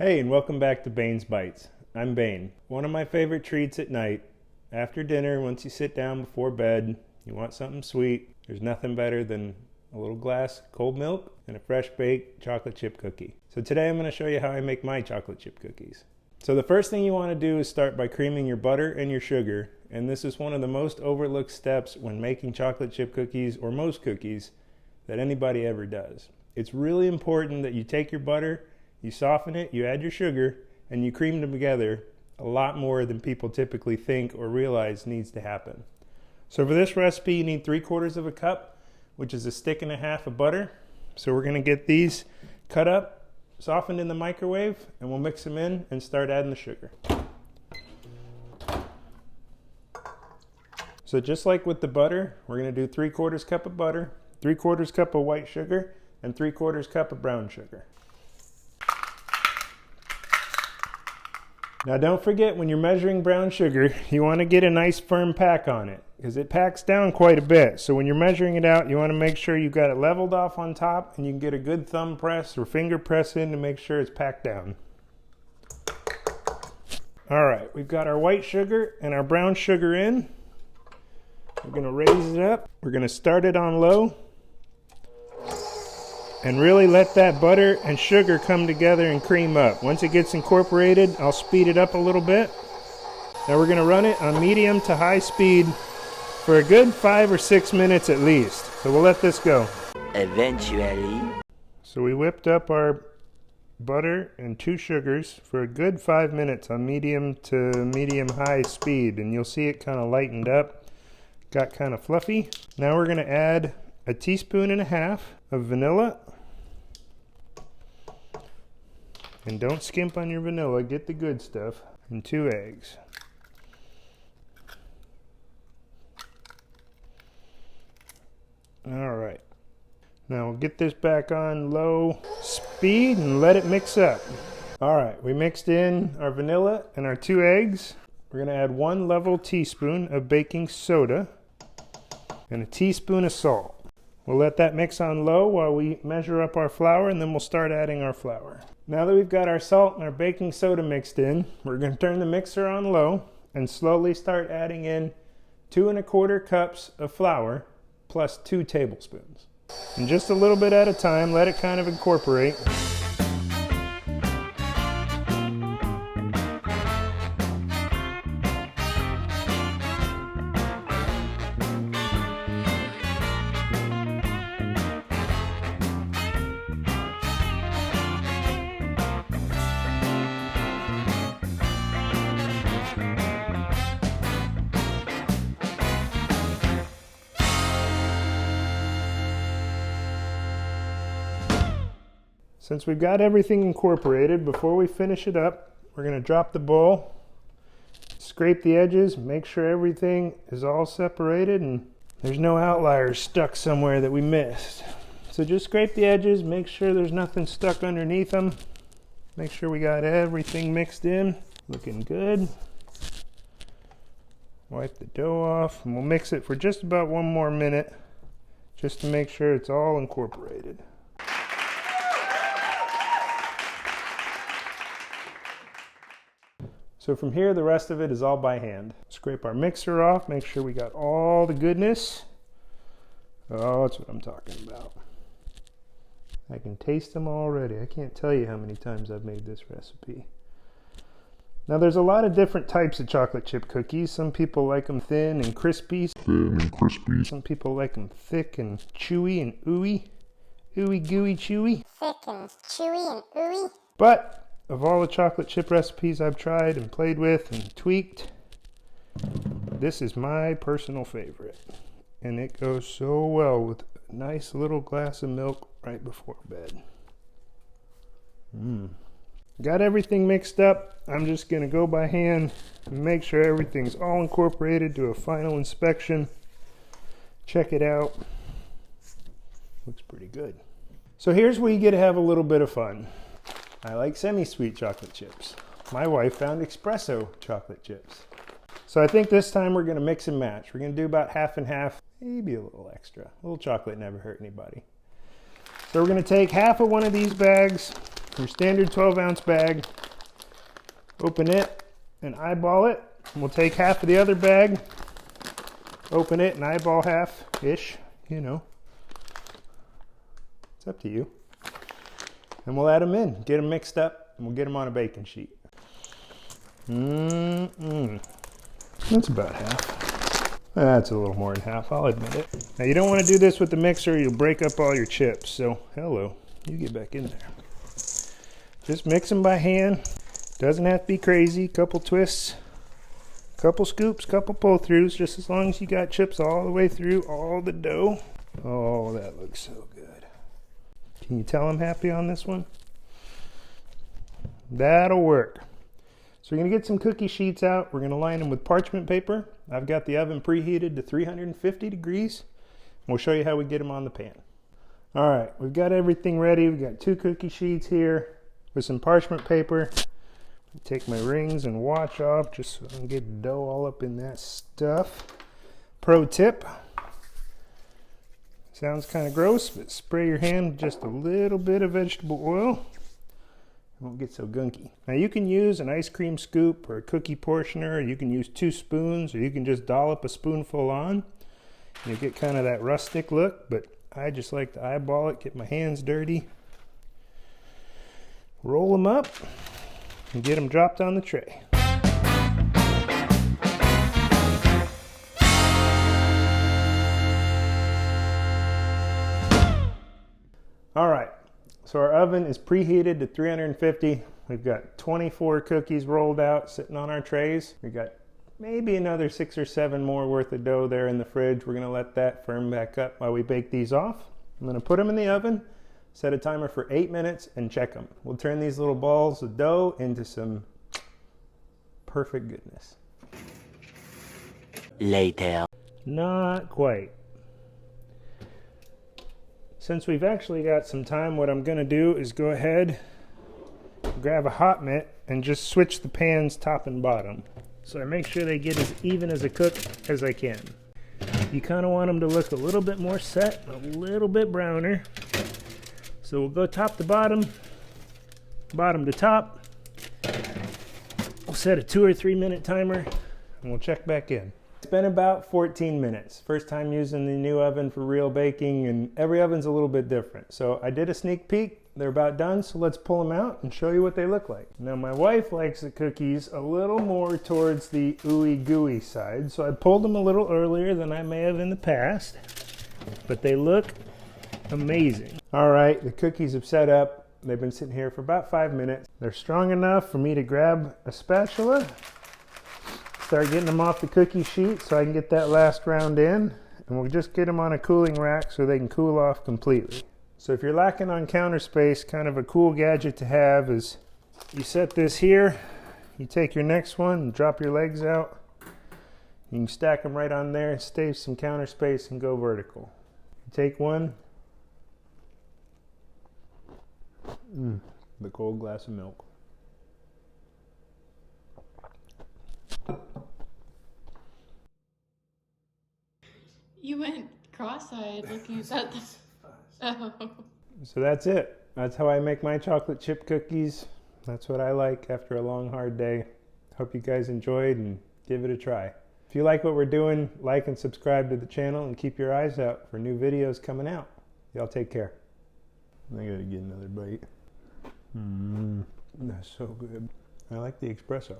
Hey, and welcome back to Bane's Bites. I'm Bane. One of my favorite treats at night, after dinner, once you sit down before bed, you want something sweet. There's nothing better than a little glass of cold milk and a fresh baked chocolate chip cookie. So today I'm going to show you how I make my chocolate chip cookies. So the first thing you want to do is start by creaming your butter and your sugar, and this is one of the most overlooked steps when making chocolate chip cookies, or most cookies, that anybody ever does. It's really important that you take your butter, you soften it, you add your sugar, and you cream them together a lot more than people typically think or realize needs to happen. So for this recipe, you need 3/4 of a cup, which is a stick and a half of butter. So we're going to get these cut up, softened in the microwave, and we'll mix them in and start adding the sugar. So just like with the butter, we're going to do 3/4 cup of butter, 3/4 cup of white sugar, and 3/4 cup of brown sugar. Now don't forget, when you're measuring brown sugar, you want to get a nice firm pack on it because it packs down quite a bit. So when you're measuring it out, you want to make sure you've got it leveled off on top, and you can get a good thumb press or finger press in to make sure it's packed down. All right, we've got our white sugar and our brown sugar in. We're going to raise it up. We're going to start it on low and really let that butter and sugar come together and cream up. Once it gets incorporated, I'll speed it up a little bit. Now we're going to run it on medium to high speed for a good 5 or 6 minutes at least. So we'll let this go. Eventually. So we whipped up our butter and 2 sugars for a good 5 minutes on medium to medium high speed, and you'll see it kind of lightened up, got kind of fluffy. Now we're going to add a 1.5 teaspoons of vanilla. And don't skimp on your vanilla, get the good stuff. And 2 eggs. All right. Now we'll get this back on low speed and let it mix up. All right, we mixed in our vanilla and our 2 eggs. We're gonna add 1 level teaspoon of baking soda and a teaspoon of salt. We'll let that mix on low while we measure up our flour, and then we'll start adding our flour. Now that we've got our salt and our baking soda mixed in, we're going to turn the mixer on low and slowly start adding in 2 1/4 cups of flour plus 2 tablespoons. And just a little bit at a time, let it kind of incorporate. Since we've got everything incorporated, before we finish it up, we're going to drop the bowl, scrape the edges, make sure everything is all separated and there's no outliers stuck somewhere that we missed. So just scrape the edges, make sure there's nothing stuck underneath them. Make sure we got everything mixed in, looking good. Wipe the dough off, and we'll mix it for just about 1 more minute just to make sure it's all incorporated. So from here, the rest of it is all by hand. Scrape our mixer off, make sure we got all the goodness. Oh, that's what I'm talking about. I can taste them already. I can't tell you how many times I've made this recipe. Now there's a lot of different types of chocolate chip cookies. Some people like them thin and crispy. Some people like them thick and chewy and ooey. Ooey gooey chewy. Thick and chewy and ooey. But of all the chocolate chip recipes I've tried and played with and tweaked, this is my personal favorite. And it goes so well with a nice little glass of milk right before bed. Got everything mixed up. I'm just going to go by hand and make sure everything's all incorporated, do a final inspection. Check it out. Looks pretty good. So here's where you get to have a little bit of fun. I like semi-sweet chocolate chips. My wife found espresso chocolate chips. So I think this time we're going to mix and match. We're going to do about half and half, maybe a little extra. A little chocolate never hurt anybody. So we're going to take half of one of these bags your standard 12-ounce bag, open it and eyeball it. And we'll take half of the other bag, open it and eyeball half-ish, you know. It's up to you. And we'll add them in, get them mixed up, and we'll get them on a baking sheet. That's about half. That's a little more than half, I'll admit it. Now you don't want to do this with the mixer, you'll break up all your chips. So, hello, you get back in there. Just mix them by hand. Doesn't have to be crazy, couple twists, couple scoops, couple pull-throughs, just as long as you got chips all the way through all the dough. Oh, that looks so good. Can you tell I'm happy on this one? That'll work. So we're gonna get some cookie sheets out. We're gonna line them with parchment paper. I've got the oven preheated to 350 degrees. We'll show you how we get them on the pan. All right, we've got everything ready. We've got 2 cookie sheets here with some parchment paper. Take my rings and watch off just so I can get the dough all up in that stuff. Pro tip. Sounds kind of gross, but spray your hand with just a little bit of vegetable oil. It won't get so gunky. Now you can use an ice cream scoop or a cookie portioner, or you can use 2 spoons, or you can just dollop a spoonful on. You get kind of that rustic look, but I just like to eyeball it, get my hands dirty. Roll them up and get them dropped on the tray. All right, so our oven is preheated to 350. We've got 24 cookies rolled out sitting on our trays. We've got maybe another 6 or 7 more worth of dough there in the fridge. We're gonna let that firm back up while we bake these off. I'm gonna put them in the oven, set a timer for 8 minutes, and check them. We'll turn these little balls of dough into some perfect goodness. Later. Not quite. Since we've actually got some time, what I'm gonna do is go ahead, grab a hot mitt, and just switch the pans top and bottom. So I make sure they get as even as a cook as I can. You kind of want them to look a little bit more set, a little bit browner. So we'll go top to bottom, bottom to top. We'll set a 2 or 3 minute timer and we'll check back in. It's been about 14 minutes. First time using the new oven for real baking, and every oven's a little bit different. So I did a sneak peek. They're about done, so let's pull them out and show you what they look like. Now my wife likes the cookies a little more towards the ooey gooey side, so I pulled them a little earlier than I may have in the past, but they look amazing. All right, the cookies have set up. They've been sitting here for about 5 minutes. They're strong enough for me to grab a spatula, start getting them off the cookie sheet so I can get that last round in, and we'll just get them on a cooling rack so they can cool off completely. So if you're lacking on counter space, kind of a cool gadget to have is you set this here, you take your next one and drop your legs out. You can stack them right on there, save some counter space and go vertical. You take one, the cold glass of milk. You went cross-eyed looking at that. Oh. So that's it. That's how I make my chocolate chip cookies. That's what I like after a long, hard day. Hope you guys enjoyed and give it a try. If you like what we're doing, like and subscribe to the channel and keep your eyes out for new videos coming out. Y'all take care. I gotta get another bite. That's so good. I like the espresso.